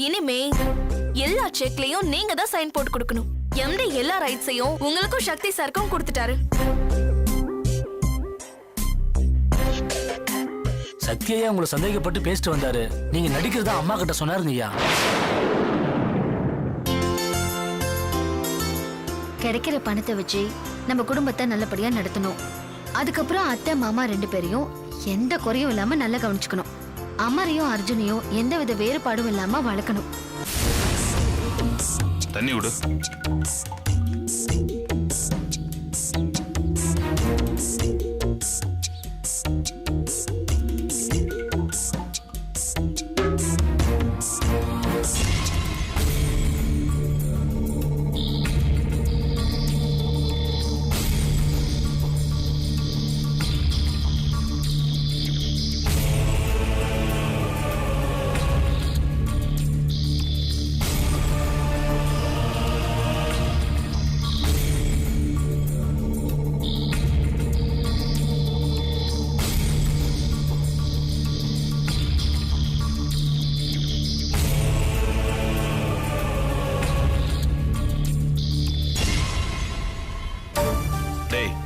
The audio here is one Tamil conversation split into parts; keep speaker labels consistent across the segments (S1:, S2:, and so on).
S1: இனிமே எல்லா செக்லயும் நீங்க தான் சைன் போட்டு கொடுக்கணும். எம்டி எல்லா ரைட்ஸையும் உங்களுக்கும் சக்தி சாருக்கும் கொடுத்துட்டாரு.
S2: சக்தியா உங்களை சந்தேகப்பட்டு பேசிட்டு வந்தாரு. நீங்க நடிக்கிறதா அம்மா கிட்ட சொன்னாருங்கய்யா.
S3: கிடைக்கிற பணத்தை வச்சு நம்ம குடும்பத்தை நல்லபடியா நடத்தணும். அதுக்கப்புறம் அத்தை மாமா 2 பேரையும் எந்த குறையும் இல்லாம நல்லா கவனிச்சுக்கணும். அமரையும் அர்ஜுனையும் எந்தவித வேறுபாடும் இல்லாம வளர்க்கணும்.
S4: தண்ணி விடு.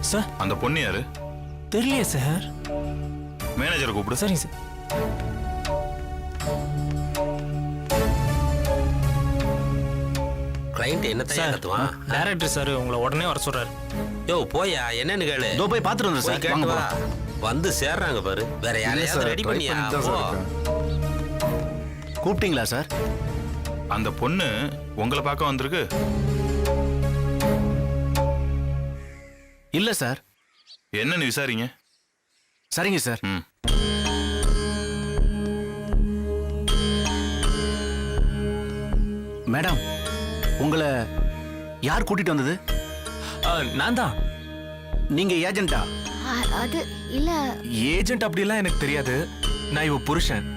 S2: சார்,
S4: அந்த பொண்ணு யாரு?
S2: தெரியலையே சார்.
S4: மேனேஜரை கூப்பிடு.
S2: சரிங்க சார்.
S5: கிளைண்ட் என்ன தயாரத்துவான்?
S2: டைரக்டர் சார் உங்களை உடனே வர சொல்றாரு.
S5: யோ போயா, என்னன்னு கேளு.
S6: இதோ போய் பாத்துட்டு வந்து சார்.
S5: கேட்டு வா. வந்து சேர்றாங்க பாரு. வேற யாரையாவது ரெடி பண்ணியா?
S6: கூப்பிட்டீங்களா சார்?
S4: அந்த பொண்ணு உங்களை பார்க்க வந்திருக்கு.
S6: இல்ல சார்.
S4: என்னன்னு விசாரிங்க.
S6: சரிங்க சார். மேடம், உங்களை யார் கூட்டிட்டு வந்தது?
S2: நான் தான்.
S6: நீங்க ஏஜென்ட்டா?
S3: அது இல்ல.
S7: ஏஜென்ட் அப்படிலாம் எனக்கு தெரியாது. நான் இவ புருஷன்.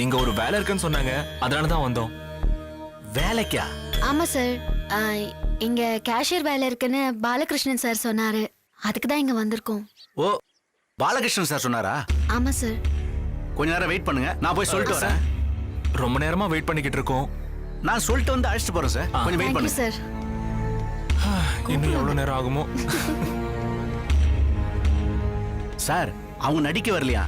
S7: இங்க ஒரு வேலை இருக்குன்னு சொன்னாங்க, அதனால தான் வந்தோம்.
S6: வேலைக்கா?
S3: ஆமா சார். இங்க கேஷியர் வேலை இருக்குன்னு பாலகிருஷ்ணன் சார் சொன்னாரு. அதுக்கு தான் இங்க வந்திருக்கோம்.
S6: ஓ, பாலகிருஷ்ணன் சார் சொன்னாரா?
S3: ஆமா சார்.
S6: கொஞ்ச நேரம் வெயிட் பண்ணுங்க, நான் போய் சொல்லிட்டு வரேன்.
S7: ரொம்ப நேரமா வெயிட் பண்ணிக்கிட்டு இருக்கோம்.
S6: நான் சொல்லிட்டு வந்து அழைச்சிட்டு போறேன் சார். கொஞ்சம் வெயிட் பண்ணுங்க
S3: சார்.
S7: இன்னும் எவ்வளவு நேரம் ஆகுமோ?
S6: சார், அவங்க நடிக்க வரலையா?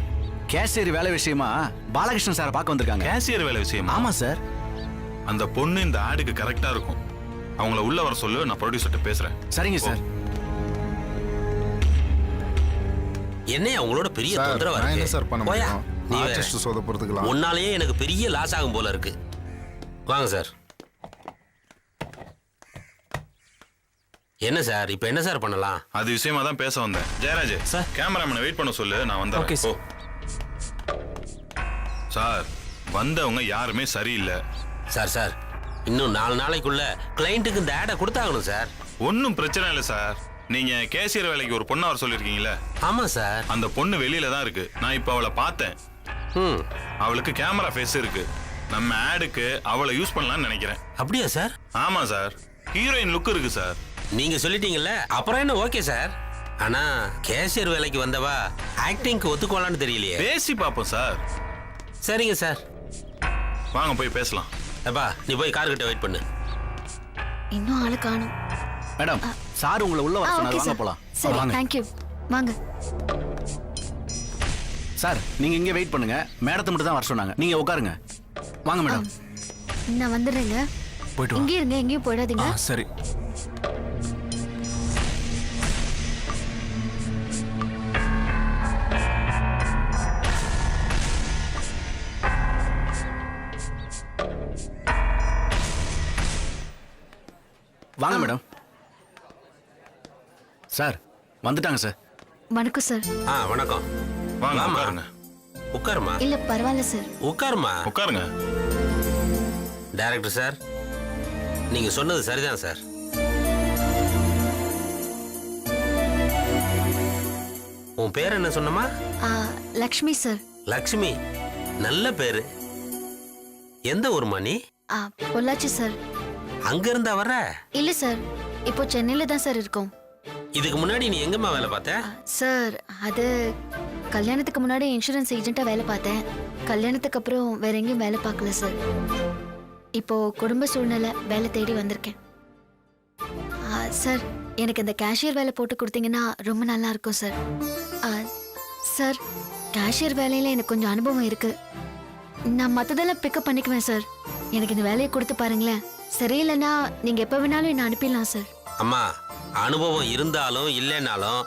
S6: கேஷியர் வேலை விஷயமா பாலகிருஷ்ணன் சார் பார்க்க வந்திருக்காங்க.
S4: கேஷியர் வேலை விஷயமா?
S6: ஆமா சார்.
S4: அந்த பொண்ணு இந்த ஆடுக்கு கரெக்டா இருக்கும். அவங்கள உள்ள வர சொல்லு, நான் ப்ரொடியூசர்ட்ட பேசுறேன்.
S6: சரிங்க சார்.
S5: என்ன அவங்களோட பெரிய தொந்தரவா இருக்கு? என்ன சார் பண்ண முடியும்? நீ ஆர்டிஸ்ட் சொதப்புறதுக்குலாம் உன்னாலயே எனக்கு பெரிய லாஸ் ஆகும் போல இருக்கு. வாங்க சார். என்ன சார், இப்போ என்ன சார் பண்ணலாம்?
S4: அது விஷயமா தான் பேச வந்தேன். ஜெயராஜ் சார், கேமராமேனை வெயிட் பண்ண சொல்லு, நான் வந்தேன்.
S2: Okay sir.
S4: சார், வந்தவங்க யாருமே சரியில்லை.
S5: சார் சார், இன்னும் 4 நாளைக்குள்ள கிளைண்ட்டுக்கு இந்த ஆடை கொடுத்தாகணும் சார்.
S4: ஒன்றும் பிரச்சனை இல்லை சார். நீங்க கேஷியர் வேலைக்கு ஒரு பொண்ணு வர சொல்லிருக்கீங்களே?
S5: ஆமா சார்.
S4: அந்த பொண்ணு வெளியில தான் இருக்கு. நான் இப்ப அவளை பார்த்தேன். அவளுக்கு கேமரா ஃபேஸ் இருக்கு. நம்ம ஆடுக்கு அவளை யூஸ் பண்ணலாம்னு நினைக்கிறேன்.
S5: அப்படியா சார்?
S4: ஆமா சார், ஹீரோயின் லுக் இருக்கு சார்.
S5: நீங்க சொல்லிட்டீங்கல்ல, அப்புறம் என்ன? Okay sir. ஆனா கேஷியர் வேலைக்கு வந்தவா ஆக்டிங்க்கு ஒத்துக்கலாம்னு தெரியலையே.
S4: பேசி பாப்போம் சார்.
S5: சரிங்க சார்,
S4: வாங்க போய் பேசலாம்.
S5: அப்பா, நீ போய் கார் கிட்ட வெயிட் பண்ணு.
S3: இன்னும் ஆளு காணோம்.
S6: மேடம், சார் உங்களை உள்ள வர சொன்னாரு. வாங்க போலாம்.
S3: சரி, थैंक यू. வாங்க.
S6: சார், நீங்க இங்கே வெயிட் பண்ணுங்க. மேடத்தை மட்டும் தான் வர சொன்னாங்க. நீங்க உட்காருங்க. வாங்க மேடம்.
S3: நான் வந்துடுறேங்க.
S7: போயிட்டு வா.
S3: இங்கே இருங்க, எங்கேயும் போயிடாதீங்க.
S7: சரி.
S6: வாங்க மேடம். சார், வந்துட்டாங்க சார்.
S3: வணக்கம் சார்.
S5: வணக்கம்.
S4: வாங்க உட்காருங்க.
S5: உட்காருமா.
S3: இல்ல பரவாயில்ல சார்.
S5: உட்காருமா.
S4: உட்காருங்க.
S5: டைரக்டர் சார், நீங்க சொன்னது சரிதான் சார். உன் பேர் என்ன சொன்னமா?
S3: லக்ஷ்மி சார்.
S5: லக்ஷ்மி, நல்ல பேரு. எந்த ஊர்மா நீ?
S3: பொள்ளாச்சி சார்.
S5: அங்க இருந்தா வர்ற?
S3: இல்ல சார், இப்போ சென்னையில தான் சார் இருக்கோம்.
S5: இதுக்கு முன்னாடி நீ எங்கம்மா வேலை பார்த்த?
S3: சார் அது கல்யாணத்துக்கு முன்னாடி இன்சூரன்ஸ் ஏஜென்ட்டா வேலை பார்த்தேன். கல்யாணத்துக்கு அப்புறம் வேற எங்கேயும் வேலை பார்க்கல சார். இப்போ குடும்ப சூழ்நிலை வேலை தேடி வந்திருக்கேன். சார் எனக்கு இந்த கேஷியர் வேலை போட்டு கொடுத்தீங்கன்னா ரொம்ப நல்லா இருக்கும் சார். சார் கேஷியர் வேலையில எனக்கு கொஞ்சம் அனுபவம் இருக்கு. நான் மற்றதெல்லாம் பிக்கப் பண்ணிக்குவேன் சார். எனக்கு இந்த வேலையை கொடுத்து பாருங்களேன். சரியில்லைன்னா நீங்க எப்ப வேணாலும் என்ன அனுப்பிடலாம் சார்.
S5: அம்மா, அனுபவம் இருந்தாலும் இல்லைனாலும்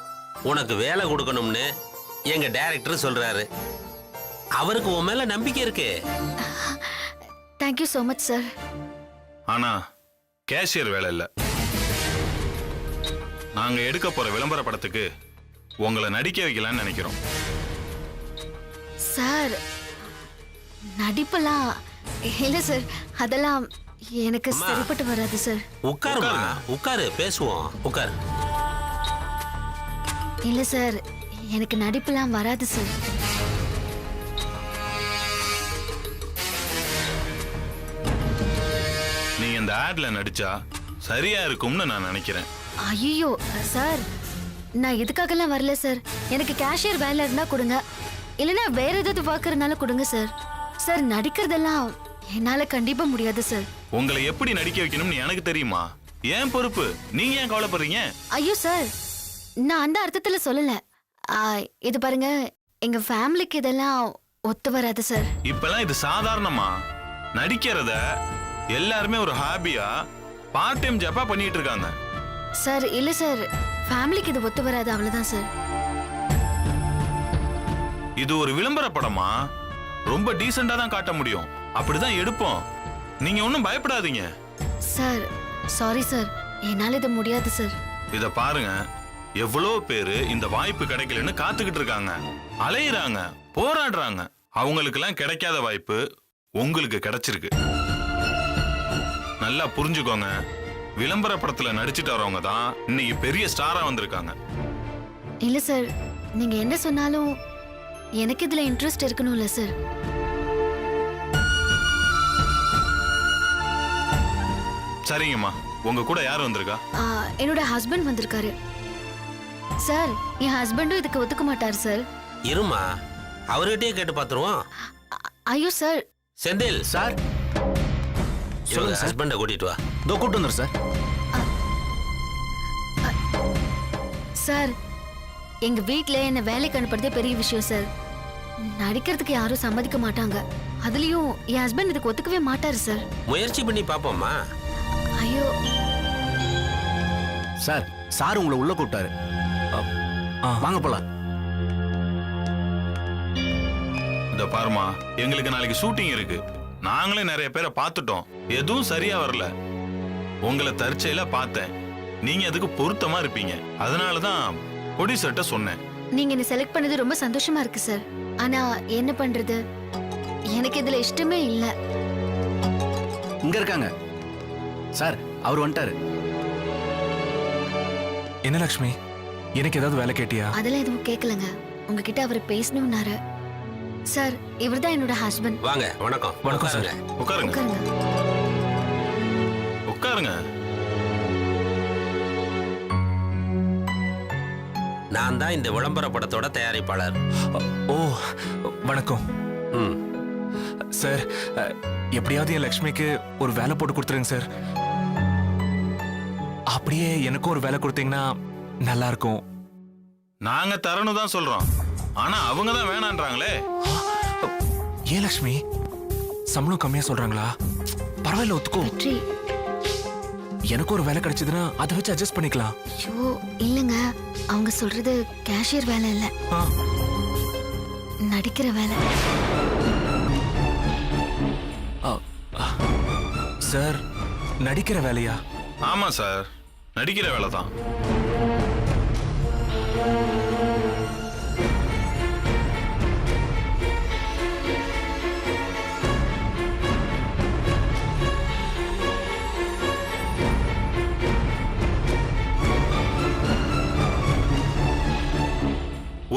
S5: உனக்கு வேலை கொடுக்கணும்னு எங்க டைரக்டர் சொல்றாரு. அவருக்கு உன் மேல நம்பிக்கை இருக்கு.
S3: Thank you so much sir.
S4: ஆனா கேஷியர் வேலை இல்ல. நாங்க எடுக்க போற விளம்பர படத்துக்கு உங்களை நடிக்க வைக்கலாம்னு நினைக்கிறோம்.
S3: சார் நடிப்பெல்லாம் இல்ல சார், அதெல்லாம் எனக்கு
S5: அம்மா.
S3: சரிப்பட்டு வராது சார்.
S5: உட்காருமா, உட்காரு, பேசுவோம். உட்காரு.
S3: இல்ல சார், எனக்கு நடிப்பெல்லாம் வராது சார்.
S4: நீங்க இந்த ஆட்ல நடிச்சா சரியா இருக்கும்னு நான் நினைக்கிறேன்.
S3: ஐயோ சார், நான் இதுக்காகலாம் வரல சார். எனக்கு கேஷியர் வேலை இருந்தா கொடுங்க, இல்லைன்னா வேற ஏதாவது பார்க்கறதுனால கொடுங்க சார். சார் நடிக்கிறதெல்லாம் என்னால கண்டிப்பா முடியாது சார்.
S4: உங்களை எப்படி நடிக்க வைக்கணும்னு எனக்கு தெரியுமா? ஏன் பொறுப்பு, நீங்க ஏன் கவலைப்படுறீங்க?
S3: ஐயோ சார், நான் அந்த அர்த்தத்துல சொல்லல. இது பாருங்க, எங்க ஃபேமிலிக்கு இதெல்லாம் ஒத்து வராது சார்.
S4: இப்பெல்லாம் இது சாதாரணமா? நடிக்கிறத எல்லாருமே ஒரு ஹாபியா பார்ட் டைம் ஜாப்பா பண்ணிட்டு இருக்காங்க.
S3: சார் இல்ல சார், ஃபேமிலிக்கு இது ஒத்து வராது, அவ்வளவுதான் சார்.
S4: இது ஒரு விளம்பர படமா? ரொம்ப டீசெண்டா தான் காட்ட முடியும். அப்படிதான் எடுப்போம். நீங்க ஒன்றும் பயப்படாதீங்க.
S3: சார் சாரி சார், என்னால இது முடியாது சார்.
S4: இத பாருங்க, எவ்வளோ பேரு இந்த வாய்ப்பு கிடைக்கலன்னு காத்துக்கிட்டு இருக்காங்க, அலையிறாங்க, போராடுறாங்க. அவங்களுக்கெல்லாம் கிடைக்காத வாய்ப்பு உங்களுக்கு கிடைச்சிருக்கு. நல்லா புரிஞ்சுக்கோங்க. விளம்பர படத்துல நடிச்சிட்டு வரவங்க தான் இன்னைக்கு பெரிய ஸ்டாரா வந்திருக்காங்க.
S3: இல்ல சார், நீங்க என்ன சொன்னாலும் எனக்கு இதுல இன்ட்ரெஸ்ட் இருக்கணும்ல சார்.
S4: சரிங்கம்மா, உங்க கூட யார் வந்திருக்கா?
S3: என்னோட ஹஸ்பண்ட் வந்திருக்காரு சார். என் ஹஸ்பண்டும் இதுக்கு ஒத்துக்க மாட்டார் சார்.
S5: இருமா, அவர்கிட்டயே கேட்டு பாத்துருவோம்.
S3: ஐயோ சார்.
S5: செந்தில்
S6: சார்
S5: சொல்லுங்க, ஹஸ்பண்ட கூட்டிட்டு வா.
S6: இதோ கூட்டு வந்துரு சார்.
S3: சார் எங்க வீட்ல என்ன வேலைக்கு அனுப்புறதே பெரிய விஷயம் சார். நடிக்கிறதுக்கு யாரும் சம்மதிக்க மாட்டாங்க. அதுலயும் என் ஹஸ்பண்ட் இதுக்கு ஒத்துக்கவே மாட்டாரு சார்.
S5: முயற்சி பண்ணி பாப்போம்மா.
S3: ஐயோ
S6: சார், சார் உங்களை உள்ள கூப்பிட்டாரு. வாங்க போலாம்.
S4: இத பாருமா, எங்களுக்கு நாளைக்கு ஷூட்டிங் இருக்கு. நாங்களே நிறைய பேரை பார்த்துட்டோம், எதுவும் சரியா வரல. உங்களை தற்செயலா பார்த்தேன், நீங்க அதுக்கு பொருத்தமா இருப்பீங்க. அதனாலதான் ப்ரொடியூசர்ட்ட சொன்னேன்.
S3: நீங்க என்ன செலக்ட் பண்ணது ரொம்ப சந்தோஷமா இருக்கு சார். ஆனா என்ன பண்றது, எனக்கு இதுல இஷ்டமே இல்ல.
S6: இங்க இருக்காங்க சார், அவர் வந்துட்டாரு.
S7: என்ன லக்ஷ்மி, எனக்கு ஏதாவது வேலை கேட்டியா?
S3: அதெல்லாம் எதுவும் கேட்கலங்க. உங்ககிட்ட அவர் பேசணும்னாரு சார். இவர்தான் என்னோட ஹஸ்பண்ட்.
S5: வாங்க. வணக்கம்.
S7: வணக்கம் சார்.
S4: உட்காருங்க,
S3: உட்காருங்க.
S4: உட்காருங்க.
S5: நான் தான் இந்த விளம்பர படத்தோட தயாரிப்பாளர்.
S7: ஓ, வணக்கம்
S5: ம்.
S7: சார். எப்படியாவது என் லக்ஷ்மிக்கு ஒரு வேலை போட்டு கொடுத்துருங்க சார். அப்படியே எனக்கும் ஒரு வேலை கொடுத்தீங்கன்னா நல்லா இருக்கும்.
S4: நாங்க தரணும் தான் சொல்றோம், ஆனா அவங்க தான் வேணான்றாங்களே.
S7: ஏன் லக்ஷ்மி, சம்பளம் கம்மியா சொல்றாங்களா? பரவாயில்ல, ஒத்துக்கோ.
S3: வெற்றி.
S7: எனக்கு ஒரு வேலை கிடைச்சதுன்னா அதை வச்சு அட்ஜஸ்ட் பண்ணிக்கலாம்.
S3: ஐயோ இல்லங்க, அவங்க சொல்றது கேஷியர் வேலை இல்ல,
S7: ஆ,
S3: நடிக்கிற வேலை.
S7: சார், நடிக்கிற வேலையா?
S4: ஆமா சார், நடிக்கிற வேலை தான்.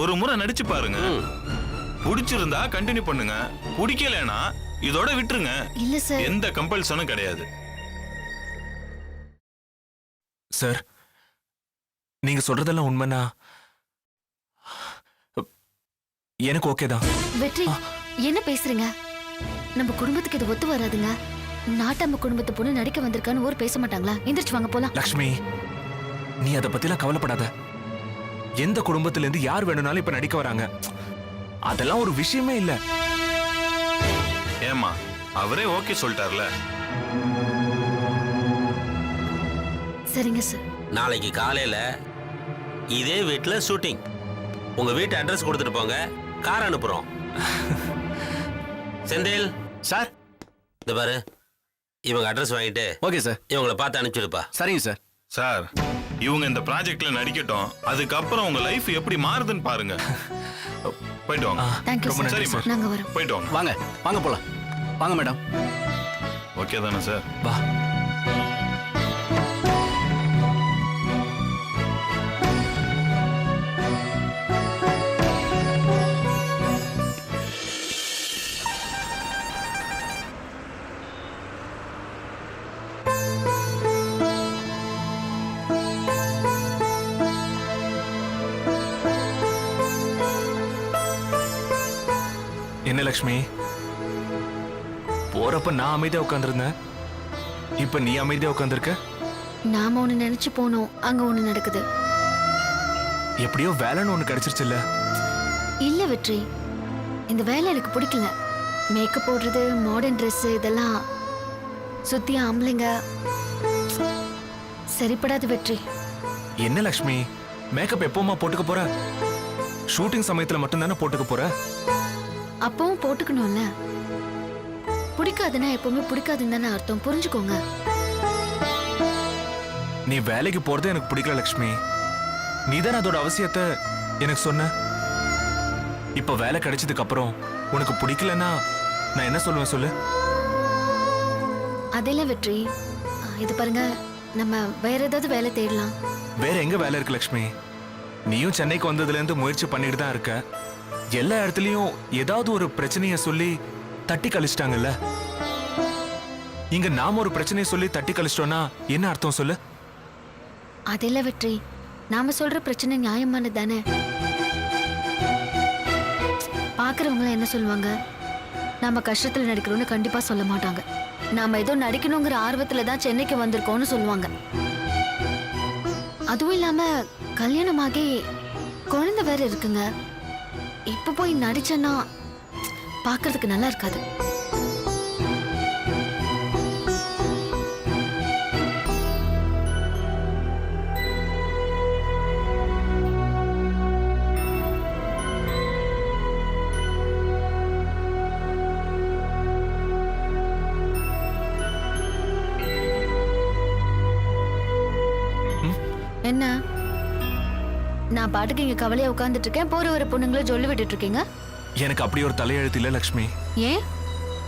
S4: ஒரு முறை நடிச்சு பாருங்க. பிடிச்சிருந்தா கண்டினியூ பண்ணுங்க, பிடிக்கலனா இதோட விட்டுருங்க.
S3: இல்ல சார்.
S4: எந்த கம்பல்சனும் கிடையாது.
S7: சார், நீங்க சொல்றதெல்லாம் உண்மைனா எனக்கு ஓகே தான்.
S3: வெற்றி என்ன பேசுறீங்க? நம்ம குடும்பத்துக்கு இது ஒத்து வராதுங்க. நாட்டாம குடும்பத்து பொண்ணு நடிக்க வந்திருக்கான்னு ஊர் பேச மாட்டாங்களா? எந்திரிச்சு வாங்க போலாம்.
S7: லக்ஷ்மி, நீ அதை பத்திலாம் கவலைப்படாத. எந்த குடும்பத்துல இருந்து யார் வேணும்னாலும் இப்ப நடிக்க வராங்க. அதெல்லாம் ஒரு விஷயமே இல்ல.
S4: ஏமா அவரே ஓகே சொல்லிட்டார்ல.
S3: சரிங்க சார்.
S5: நாளைக்கு காலையில இதே வீட்டுல ஷூட்டிங். உங்க வீட்டு அட்ரஸ் கொடுத்துட்டு போங்க, கார் அனுப்புறோம். செந்தில்
S6: சார்.
S5: இந்த பாரு, இவங்க அட்ரஸ் வாங்கிட்டு
S6: ஓகே சார்.
S5: இவங்களை பார்த்து அனுப்பிச்சுடுப்பா.
S6: சரிங்க சார்.
S4: சார் இவங்க இந்த ப்ராஜெக்ட்ல நடிக்கட்டும், அதுக்கப்புறம் உங்க லைஃப் எப்படி மாறுதுன்னு பாருங்க. போயிட்டு வாங்க.
S3: தேங்க்யூ
S7: ரொம்ப
S3: சார்.
S7: நன்றி சார்.
S3: நாங்க வரோம்.
S4: போயிட்டு வாங்க.
S6: வாங்க வாங்க போலாம். வாங்க மேடம்.
S4: ஓகே தானே சார்?
S7: வா. என்ன லக்ஷ்மி, போறப்ப நான் அமைதியா உட்காந்துருந்தேன், இப்ப நீ அமைதியா உட்காந்துருக்க.
S3: நாம ஒண்ணு நினைச்சு போனோம், அங்க ஒண்ணு நடக்குது.
S7: எப்படியோ வேலைன்னு ஒண்ணு கிடைச்சிருச்சுல்ல.
S3: இல்ல வெற்றி, இந்த வேலை எனக்கு பிடிக்கல. மேக்கப் போடுறது, மாடர்ன் Dress இதெல்லாம் சுத்தி ஆம்பளைங்க சரிப்படாது வெற்றி.
S7: என்ன லக்ஷ்மி, மேக்கப் எப்பவுமா போட்டுக்க போற? ஷூட்டிங் சமயத்துல மட்டும்தானே போட்டுக்க போற.
S3: அப்பவும் போட்டுக்கணும்ல. பிடிக்காதுன்னா எப்பவுமே பிடிக்காதுன்னு தானே அர்த்தம், புரிஞ்சுக்கோங்க.
S7: நீ வேலைக்கு போறது எனக்கு பிடிக்கல லக்ஷ்மி. நீதான் அதோட அவசியத்தை எனக்கு சொன்ன. இப்ப வேலை கிடைச்சதுக்கு அப்புறம் உனக்கு பிடிக்கலன்னா நான் என்ன சொல்லுவேன் சொல்லு.
S3: அதெல்லாம் வெற்றி, இது பாருங்க, நம்ம வேற ஏதாவது வேலை தேடலாம்.
S7: வேற எங்க வேலை இருக்கு லக்ஷ்மி? நீயும் சென்னைக்கு வந்ததுல இருந்து முயற்சி பண்ணிட்டு தான் இருக்க. எல்லா இடத்துலயும் ஏதாவது ஒரு பிரச்சனைய சொல்லி தட்டி கழிச்சிட்டாங்கல்ல. இங்க நாம ஒரு பிரச்சனையை சொல்லி தட்டி கழிச்சிட்டோம்னா என்ன அர்த்தம் சொல்லு.
S3: அதெல்லாம் வெற்றி, நாம சொல்ற பிரச்சனை நியாயமானது தானே. பாக்குறவங்க என்ன சொல்லுவாங்க? நாம கஷ்டத்துல நடிக்கிறோம்னு கண்டிப்பா சொல்ல மாட்டாங்க. நாம ஏதோ நடிக்கணுங்கிற ஆர்வத்துல தான் சென்னைக்கு வந்திருக்கோம்னு சொல்லுவாங்க. அதுவும் இல்லாம கல்யாணமாகி குழந்தை வேற இருக்குங்க. இப்ப போய் நடிச்சேன்னா பாக்குறதுக்கு நல்லா இருக்காது. என்ன, நான் பாட்டுக்கு இங்க கவலையா உட்கார்ந்துட்டு இருக்கேன், போற ஒரு பொண்ணுங்களை சொல்லி விட்டுட்டு இருக்கீங்க.
S7: எனக்கு அப்படி ஒரு தலையெழுத்து இல்ல லக்ஷ்மி.
S3: ஏன்?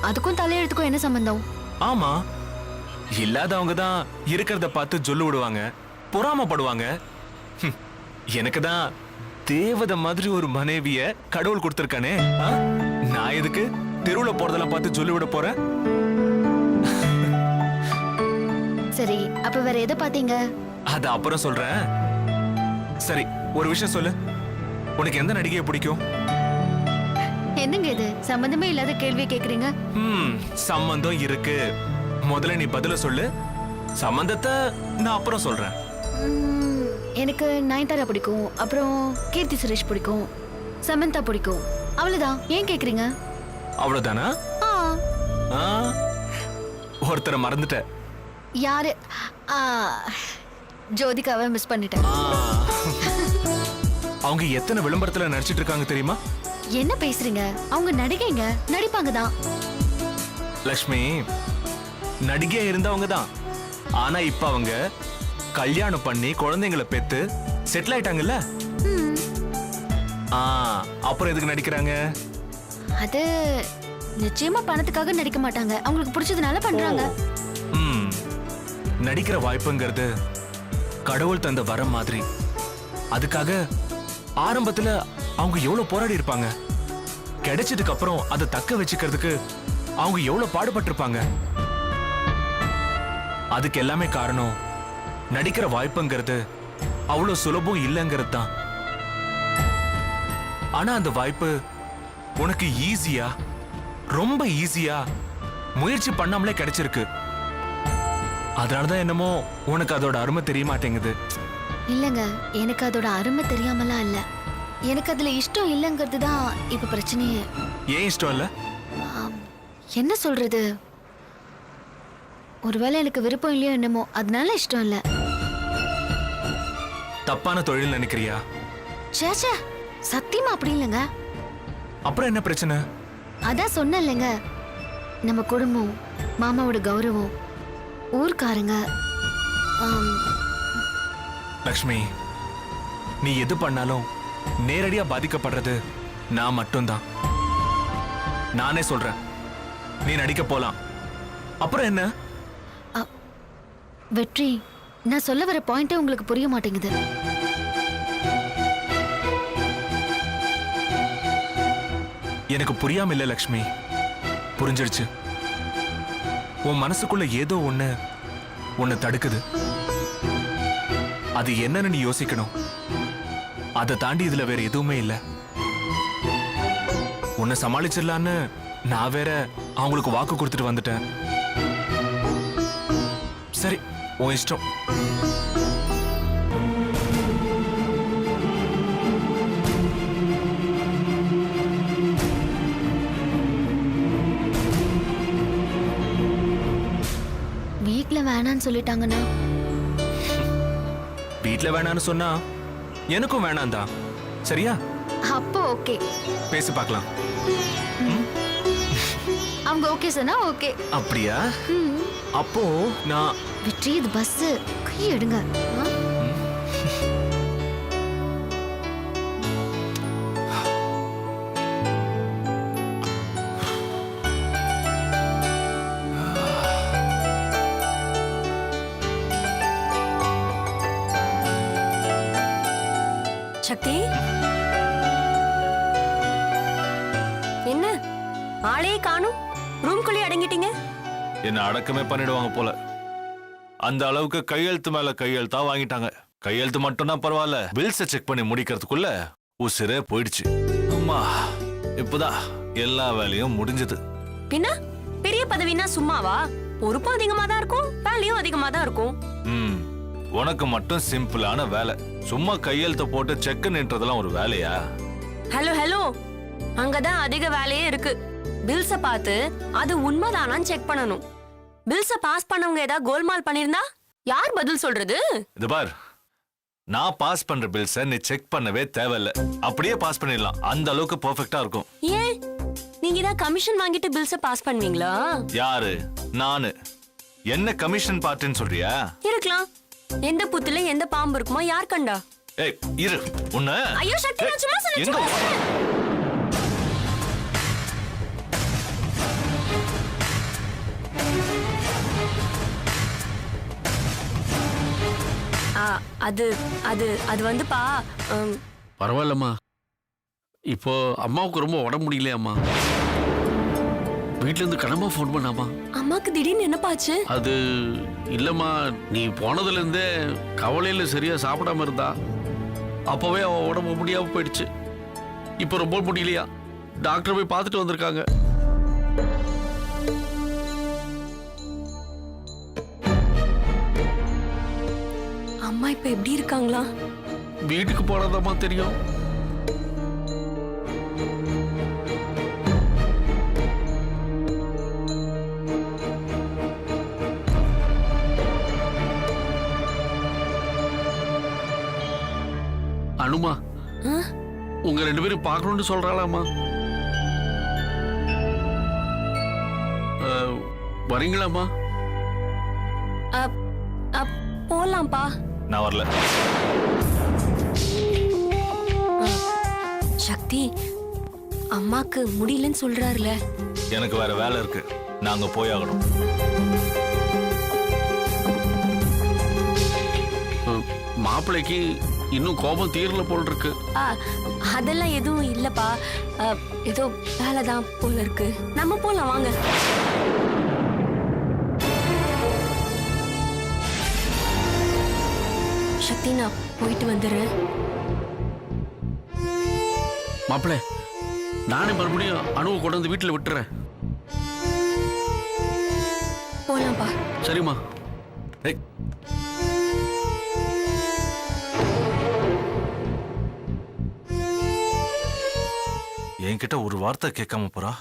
S3: அதுக்கும் தலையெழுத்துக்கும் என்ன சம்பந்தம்?
S7: ஆமா, இல்லாதவங்க தான் இருக்கிறத பார்த்து சொல்லு விடுவாங்க, பொறாமப்படுவாங்க. எனக்கு தான் தேவதை மாதிரி ஒரு மனைவிய கடவுள் கொடுத்திருக்கானே. நான் எதுக்கு தெருவுல போறதெல்லாம் பார்த்து சொல்லி விட போறேன்?
S3: சரி, அப்ப வேற எதை பாத்தீங்க?
S7: அது அப்புறம் சொல்றேன். சரி, ஒரு விஷயம் சொல்லு, உனக்கு எந்த நடிகையை பிடிக்கும்?
S3: என்னங்க இது, சம்பந்தமே இல்லாத கேள்வியை கேக்குறீங்க?
S7: சம்பந்தம் இருக்கு. முதல்ல நீ பதில சொல்லு, சம்பந்தத்தை நான் அப்புறம் சொல்றேன்.
S3: எனக்கு நயன்தாரா பிடிக்கும், அப்புறம் கீர்த்தி சுரேஷ் பிடிக்கும், சமந்தா பிடிக்கும். அவ்வளவுதான். ஏன் கேக்குறீங்க?
S7: அவ்வளவுதானா? ஒருத்தரை மறந்துட்ட.
S3: யாரு? ஜோதிகாவை மிஸ் பண்ணிட்டேன்.
S7: அவங்க எத்தனை விளம்பரத்துல நடிச்சிட்டு இருக்காங்க தெரியுமா?
S3: என்ன பேசுறீங்க? அவங்க நடிகைங்க, நடிப்பாங்க தான்.
S7: லக்ஷ்மி, நடிகையா இருந்தவங்க தான். ஆனா இப்ப அவங்க கல்யாணம் பண்ணி குழந்தைங்களை பெத்து செட்டில் ஆயிட்டாங்கல்ல. அப்புறம் எதுக்கு நடிக்கிறாங்க?
S3: அது நிச்சயமா பணத்துக்காக நடிக்க மாட்டாங்க, அவங்களுக்கு பிடிச்சதுனால பண்றாங்க.
S7: நடிக்கிற வாய்ப்புங்கிறது கடவுள் தந்த வரம் மாதிரி. அதுக்காக ஆரம்பத்துல அவங்க எவ்வளவு போராடி இருப்பாங்க. கிடைச்சதுக்கு அப்புறம் அதை தக்க வச்சுக்கிறதுக்கு அவங்க எவ்வளவு பாடுபட்டிருப்பாங்க. அதுக்கு எல்லாமே காரணம் நடிக்கிற வாய்ப்புங்கிறது அவ்வளவு சுலபம் இல்லைங்கிறது தான். ஆனா அந்த வாய்ப்பு உனக்கு ஈஸியா, ரொம்ப ஈஸியா முயற்சி பண்ணாமலே கிடைச்சிருக்கு. அதனாலதான் என்னமோ உனக்கு அதோட அருமை தெரிய மாட்டேங்குது.
S3: இல்லங்க, எனக்கு அதோட அருமை தெரியாமலாம் இல்ல. எனக்கு அதுல இஷ்டம் இல்லைங்கிறது தான் இப்ப பிரச்சனையே.
S7: ஏன் இஷ்டம் இல்ல?
S3: ஆம், என்ன சொல்றது, ஒருவேளை எனக்கு விருப்பம் இல்லையோ என்னமோ, அதனால இஷ்டம் இல்ல.
S7: தப்பான தொழில் நினைக்கிறியா?
S3: சேச்சே, சத்தியமா அப்படி இல்லைங்க.
S7: அப்புறம் என்ன பிரச்சனை?
S3: அதான் சொன்னேன்லங்க, நம்ம குடும்பம், மாமாவோட கௌரவம், ஊர்க்காரங்க. ஆம்,
S7: லக்ஷ்மி, நீ எது பண்ணாலும் நேரடியா பாதிக்கப்படுறது நான் மட்டும்தான். நானே சொல்றேன், நீ நடிக்க போலாம். அப்புறம் என்ன?
S3: வெற்றி, நான் சொல்ல வர பாயிண்டே உங்களுக்கு புரிய மாட்டேங்குது.
S7: எனக்கு புரியாம இல்ல லக்ஷ்மி, புரிஞ்சிடுச்சு. உன் மனசுக்குள்ள ஏதோ ஒண்ணு தடுக்குது. அது என்னன்னு நீ யோசிக்கணும். அதை தாண்டி இதுல வேற எதுவுமே இல்ல. உன்னை சமாளிச்சிடலான்னு நான் வேற அவங்களுக்கு வாக்கு கொடுத்துட்டு வந்துட்டேன். சரி, உன் இஷ்டம்.
S3: வீட்ல வேணான்னு சொல்லிட்டாங்கன்னா?
S7: வீட்ல வேணான்னு சொன்னா எனக்கும் வேணாம் தான். சரியா?
S3: அப்போ ஓகே,
S7: பேசி பார்க்கலாம்.
S3: அவங்க ஓகே சொன்னா ஓகே.
S7: அப்படியா? அப்போ நான்
S3: வெற்றி, இது பஸ், கை எடுங்க. ஆ?
S8: சக்தி, என்ன ஆளையே காணும், ரூம்குள்ளே அடங்கிட்டீங்க?
S9: என்ன அடக்கமே பண்ணிடுவாங்க போல. அந்த அளவுக்கு கையெழுத்து மேல கையெழுத்தா வாங்கிட்டாங்க. கையெழுத்து மட்டும்னா பரவாயில்ல, பில்ஸை செக் பண்ணி முடிக்கிறதுக்குள்ள உசிரே போயிடுச்சு. அம்மா, இப்பதான் எல்லா வேலையும் முடிஞ்சது.
S8: பின்ன பெரிய பதவினா சும்மாவா? பொறுப்பும் அதிகமா தான் இருக்கும், வேலையும் அதிகமா தான் இருக்கும்.
S9: உனக்கு மட்டும் சிம்பிளான வேலை. சும்மா கையெழுத்த போட்டு செக் நின்றதெல்லாம் ஒரு வேலையா?
S8: ஹலோ ஹலோ, அங்கதான் அதிக வேலையே இருக்கு. பில்ஸ பார்த்து அது உண்மைதானான்னு செக் பண்ணணும். பில்ஸ பாஸ் பண்ணவங்க ஏதாவது கோல்மால் பண்ணிருந்தா யார் பதில் சொல்றது?
S9: இது பார், நான் பாஸ் பண்ற பில்ஸ நீ செக் பண்ணவே தேவையில்ல. அப்படியே பாஸ் பண்ணிடலாம். அந்த அளவுக்கு பெர்ஃபெக்ட்டா இருக்கும்.
S8: ஏன், நீங்க தான் கமிஷன் வாங்கிட்டு பில்ஸ பாஸ் பண்ணுவீங்களா?
S9: யாரு? நானு. என்ன கமிஷன் பார்ட்டின்னு சொல்றியா?
S8: இருக்கலாம். எந்த புத்துல எந்த பாம்பு இருக்குமா யார் கண்டா?
S9: ஏய், இரு. உன்ன
S8: ஐயோ சக்தி, நான் சும்மா சொன்னேன்,
S9: எங்க
S8: சும்மா சொன்னேன். அது அது அது வந்துப்பா.
S10: பரவாயில்லம்மா, இப்போ அம்மாவுக்கு ரொம்ப உடம்பு முடியலையாம்மா. வீட்ல இருந்து கனமா ஃபோன் பண்ணாமா?
S8: அம்மாக்கு திடீர்னு என்னப்பாச்சு?
S10: அது இல்லம்மா, நீ போனதுல இருந்தே கவலையில சரியா சாப்பிடாம இருந்தா. அப்பவே அவ உடம்பு முடியாம போயிடுச்சு. இப்போ ரொம்ப முடியலையா, டாக்டர் போய் பார்த்துட்டு வந்திருக்காங்க.
S8: அம்மா இப்ப எப்படி இருக்காங்களா?
S10: வீட்டுக்கு போனதாம்மா தெரியும். அனுமா, உங்க 2 பேரும் பார்க்கணும்னு சொல்றாளாமா. வரீங்களாமா?
S8: போலாம்ப்பா.
S9: நான் வரல.
S8: சக்தி, அம்மாக்கு முடியலன்னு சொல்றாருல.
S9: எனக்கு வேற வேலை இருக்கு, நாங்க போயாகணும்.
S10: மாப்பிள்ளைக்கு இன்னும் கோபம் தீரல போல் இருக்கு.
S8: அதெல்லாம் எதுவும் இல்லப்பா, ஏதோ வேலைதான் போல இருக்கு. நம்ம போலாம் வாங்க. சக்தி, நான் போயிட்டு வந்துடுறேன்.
S10: மாப்பிள்ளை நானே மறுபடியும் அணுவை கொண்டு வந்து வீட்டில் விட்டுறேன்.
S8: போலாம்ப்பா.
S10: சரிம்மா.
S9: ஏய், என்கிட்ட ஒரு வார்த்தை கேட்காம போறா.